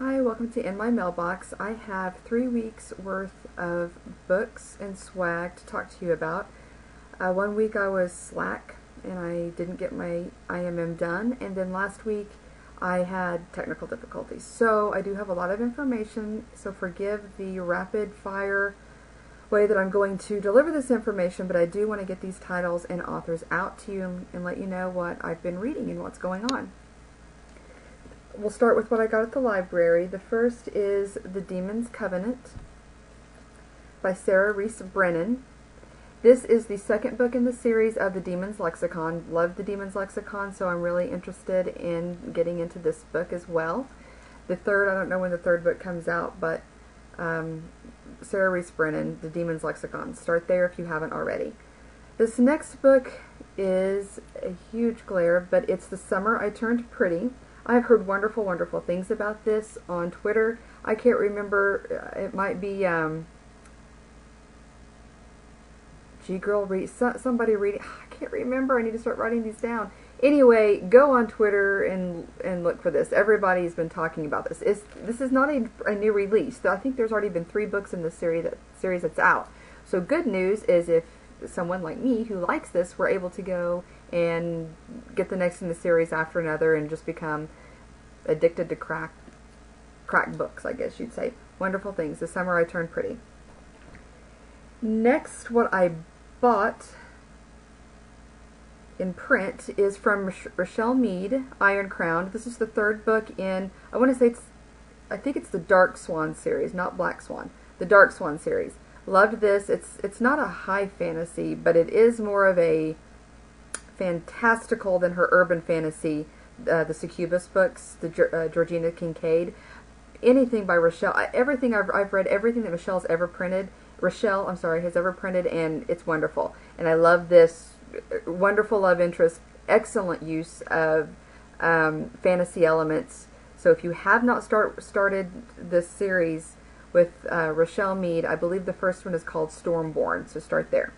Hi, welcome to In My Mailbox. I have 3 weeks worth of books and swag to talk to you about. 1 week I was slack and I didn't get my IMM done, and then last week I had technical difficulties. So I do have a lot of information, so forgive the rapid fire way that I'm going to deliver this information, but I do want to get these titles and authors out to you and let you know what I've been reading and what's going on. We'll start with what I got at the library. The first is The Demon's Covenant by Sarah Reese Brennan. This is the second book in the series of the Demon's Lexicon. Love the Demon's Lexicon, so I'm really interested in getting into this book as well. The third, I don't know when the third book comes out, but Sarah Reese Brennan, The Demon's Lexicon. Start there if you haven't already. This next book is a huge glare, but it's The Summer I Turned Pretty. I've heard wonderful, wonderful things about this on Twitter. I can't remember, it might be somebody reading, I can't remember, I need to start writing these down. Anyway, go on Twitter and look for this. Everybody's been talking about this. This is not a new release. I think there's already been 3 books in this series that's out. So good news is if someone like me who likes this were able to go and get the next in the series after another and just become addicted to crack books, I guess you'd say. Wonderful things. The Summer I Turned Pretty. Next, what I bought in print is from Rochelle Mead, Iron Crown. This is the third book in, I think it's the Dark Swan series, not Black Swan. The Dark Swan series. Loved this. It's not a high fantasy, but it is more of a fantastical than her urban fantasy, the Succubus books, the Georgina Kincaid. Anything by Rochelle, everything I've read, everything that Rochelle has ever printed, and it's wonderful. And I love this wonderful love interest, excellent use of fantasy elements. So if you have not started this series with Rochelle Mead, I believe the first one is called Stormborn, so start there.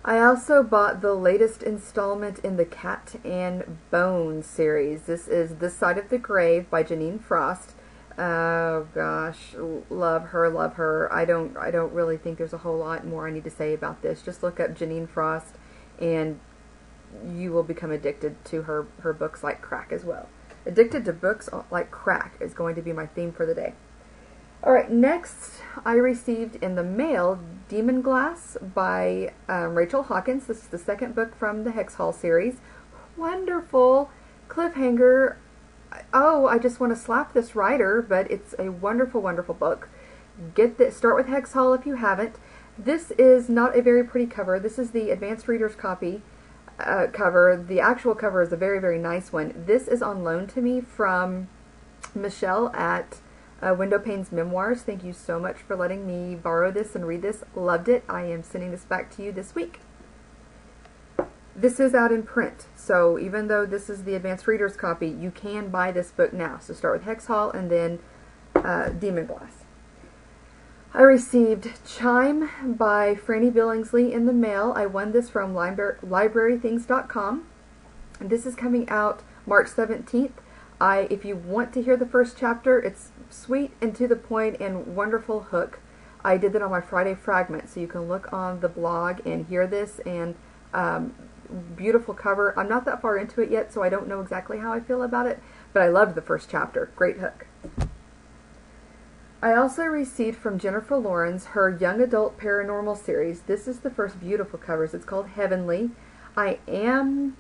I also bought the latest installment in the Cat and Bone series. This is This Side of the Grave by Janine Frost. Oh gosh, love her. I don't really think there's a whole lot more I need to say about this. Just look up Janine Frost and you will become addicted to her books like crack as well. Addicted to books like crack is going to be my theme for the day. Alright, next I received in the mail Demon Glass by Rachel Hawkins. This is the second book from the Hex Hall series. Wonderful cliffhanger. Oh, I just want to slap this writer, but it's a wonderful, wonderful book. Get this. Start with Hex Hall if you haven't. This is not a very pretty cover. This is the advanced reader's copy cover. The actual cover is a very, very nice one. This is on loan to me from Michelle at Windowpane's Memoirs. Thank you so much for letting me borrow this and read this. Loved it. I am sending this back to you this week. This is out in print, so even though this is the advanced reader's copy, you can buy this book now. So start with Hex Hall and then Demon Glass. I received Chime by Franny Billingsley in the mail. I won this from librarythings.com. This is coming out March 17th. If you want to hear the first chapter, it's sweet and to the point and wonderful hook. I did that on my Friday Fragment, so you can look on the blog and hear this, and beautiful cover. I'm not that far into it yet, so I don't know exactly how I feel about it, but I loved the first chapter. Great hook. I also received from Jennifer Lawrence her young adult paranormal series. This is the first beautiful covers. It's called Heavenly. I am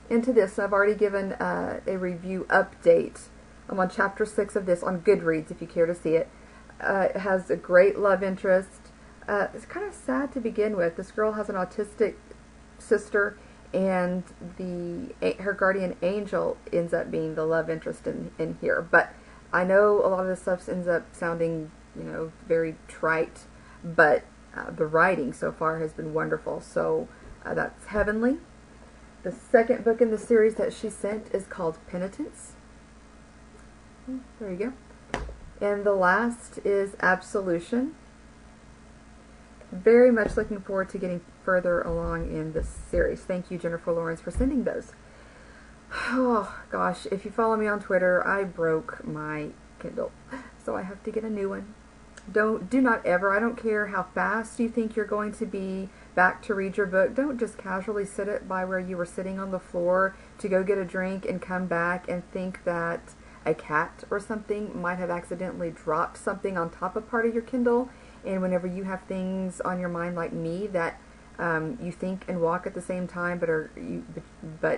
into this. I've already given a review update. I'm on chapter 6 of this on Goodreads if you care to see it. It has a great love interest. It's kind of sad to begin with. This girl has an autistic sister, and her guardian angel ends up being the love interest in here. But I know a lot of this stuff ends up sounding, very trite, but the writing so far has been wonderful. So that's Heavenly. The second book in the series that she sent is called Penitence. There you go. And the last is Absolution. Very much looking forward to getting further along in this series. Thank you, Jennifer Lawrence, for sending those. Oh gosh, if you follow me on Twitter, I broke my Kindle, so I have to get a new one. Do not ever, I don't care how fast you think you're going to be back to read your book, don't just casually sit it by where you were sitting on the floor to go get a drink and come back and think that a cat or something might have accidentally dropped something on top of part of your Kindle. And whenever you have things on your mind like me that you think and walk at the same time, but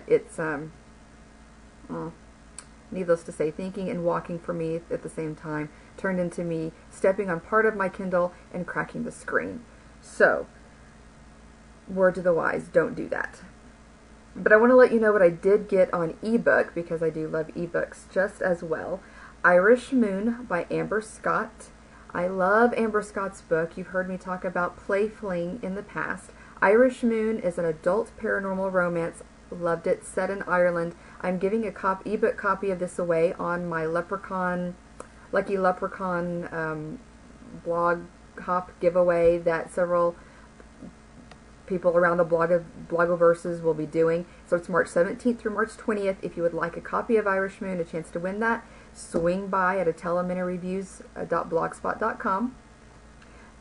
it's needless to say, thinking and walking for me at the same time turned into me stepping on part of my Kindle and cracking the screen. So, word to the wise, don't do that. But I want to let you know what I did get on ebook, because I do love ebooks just as well. Irish Moon by Amber Scott. I love Amber Scott's book. You've heard me talk about Playfling in the past. Irish Moon is an adult paranormal romance. Loved it. Set in Ireland. I'm giving a ebook copy of this away on my Lucky Leprechaun blog hop giveaway that several people around the blogoverses will be doing. So it's March 17th through March 20th. If you would like a copy of Irish Moon, a chance to win that, swing by at atelaminiReviews.blogspot.com.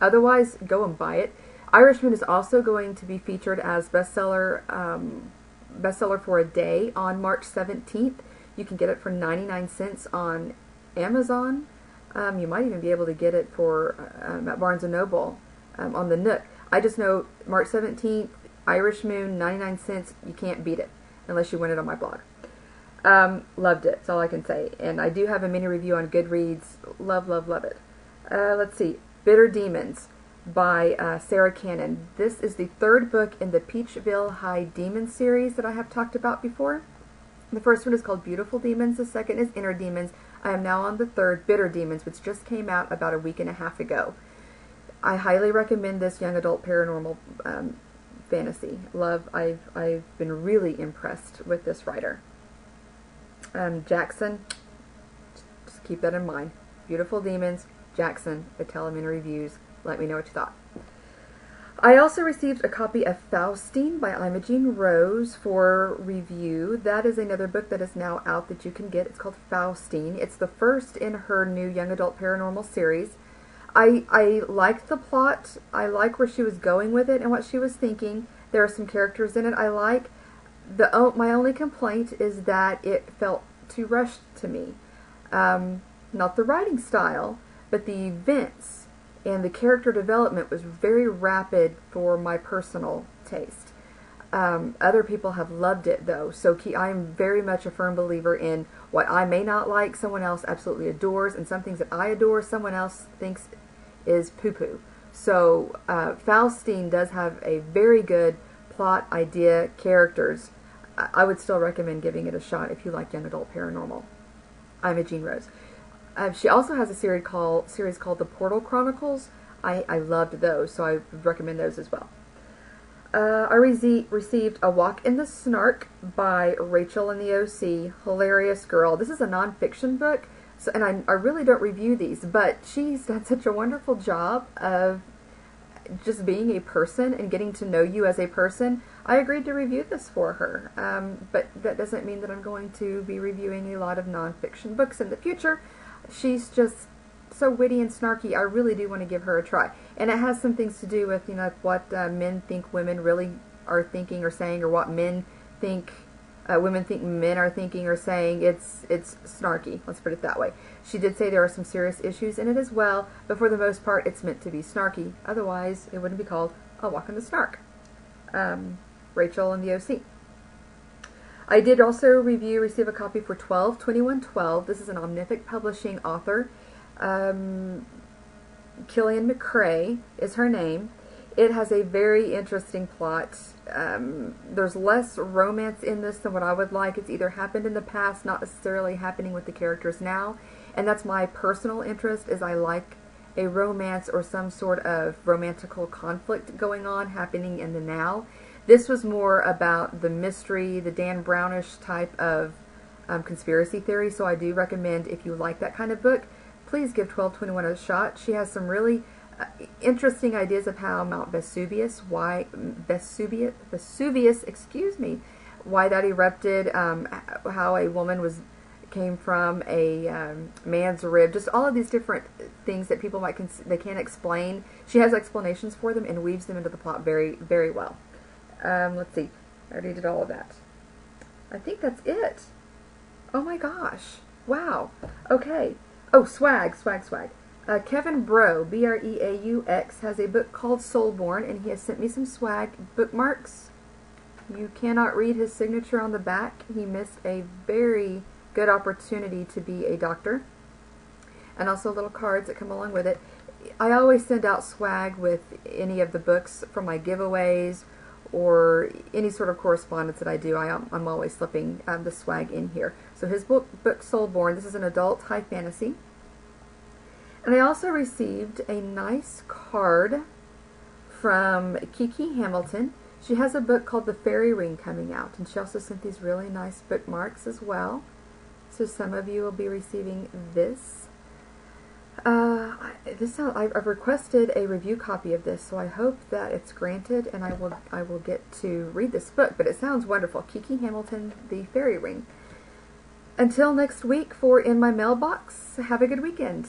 Otherwise, go and buy it. Irish Moon is also going to be featured as bestseller for a day on March 17th. You can get it for 99 cents on Amazon. You might even be able to get it for at Barnes & Noble on the Nook. I just know March 17th, Irish Moon, 99 cents. You can't beat it unless you win it on my blog. Loved it. That's all I can say. And I do have a mini review on Goodreads. Love, love, love it. Let's see. Bitter Demons by Sarah Cannon. This is the third book in the Peachville High Demon series that I have talked about before. The first one is called Beautiful Demons. The second is Inner Demons. I am now on the third, Bitter Demons, which just came out about a week and a half ago. I highly recommend this young adult paranormal fantasy. I've been really impressed with this writer. Jackson, just keep that in mind. Beautiful Demons, Jackson, Atelamina Reviews. Let me know what you thought. I also received a copy of Faustine by Imogene Rose for review. That is another book that is now out that you can get. It's called Faustine. It's the first in her new young adult paranormal series. I liked the plot. I like where she was going with it and what she was thinking. There are some characters in it I like. My only complaint is that it felt too rushed to me. Not the writing style, but the events and the character development was very rapid for my personal taste. Other people have loved it though, so I'm very much a firm believer in what I may not like, someone else absolutely adores, and some things that I adore, someone else thinks is poo-poo. So Faustine does have a very good plot, idea, characters. I would still recommend giving it a shot if you like young adult paranormal. Imogene Rose. She also has a series called The Portal Chronicles. I loved those, so I would recommend those as well. I received A Walk in the Snark by Rachel in the OC. Hilarious girl. This is a nonfiction book, and I really don't review these, but she's done such a wonderful job of just being a person and getting to know you as a person. I agreed to review this for her, but that doesn't mean that I'm going to be reviewing a lot of nonfiction books in the future. She's just so witty and snarky. I really do want to give her a try. And it has some things to do with, what men think women really are thinking or saying, or what men think women think men are thinking or saying. It's snarky. Let's put it that way. She did say there are some serious issues in it as well, but for the most part, it's meant to be snarky. Otherwise, it wouldn't be called A Walk in the Snark. Rachel and the OC. I did also receive a copy for 12/21/12. This is an Omnific Publishing author. Killian McCrae is her name. It has a very interesting plot. There's less romance in this than what I would like. It's either happened in the past, not necessarily happening with the characters now. And that's my personal interest, is I like a romance or some sort of romantical conflict going on, happening in the now. This was more about the mystery, the Dan Brownish type of conspiracy theory, so I do recommend, if you like that kind of book, please give 12/21 a shot. She has some really interesting ideas of how Mount Vesuvius, why that erupted, how a woman came from a man's rib, just all of these different things that people they can't explain. She has explanations for them and weaves them into the plot very, very well. Let's see. I already did all of that. I think that's it. Oh my gosh. Wow. Okay. Oh, swag. Kevin Bro, Breaux, has a book called Soulborn, and he has sent me some swag bookmarks. You cannot read his signature on the back. He missed a very good opportunity to be a doctor. And also little cards that come along with it. I always send out swag with any of the books from my giveaways or any sort of correspondence that I do. I'm always slipping the swag in here. So his book Soulborn, this is an adult high fantasy. And I also received a nice card from Kiki Hamilton. She has a book called The Fairy Ring coming out, and she also sent these really nice bookmarks as well. So some of you will be receiving this. I've requested a review copy of this, so I hope that it's granted, and I will get to read this book. But it sounds wonderful. Kiki Hamilton, The Fairy Ring. Until next week for In My Mailbox, have a good weekend.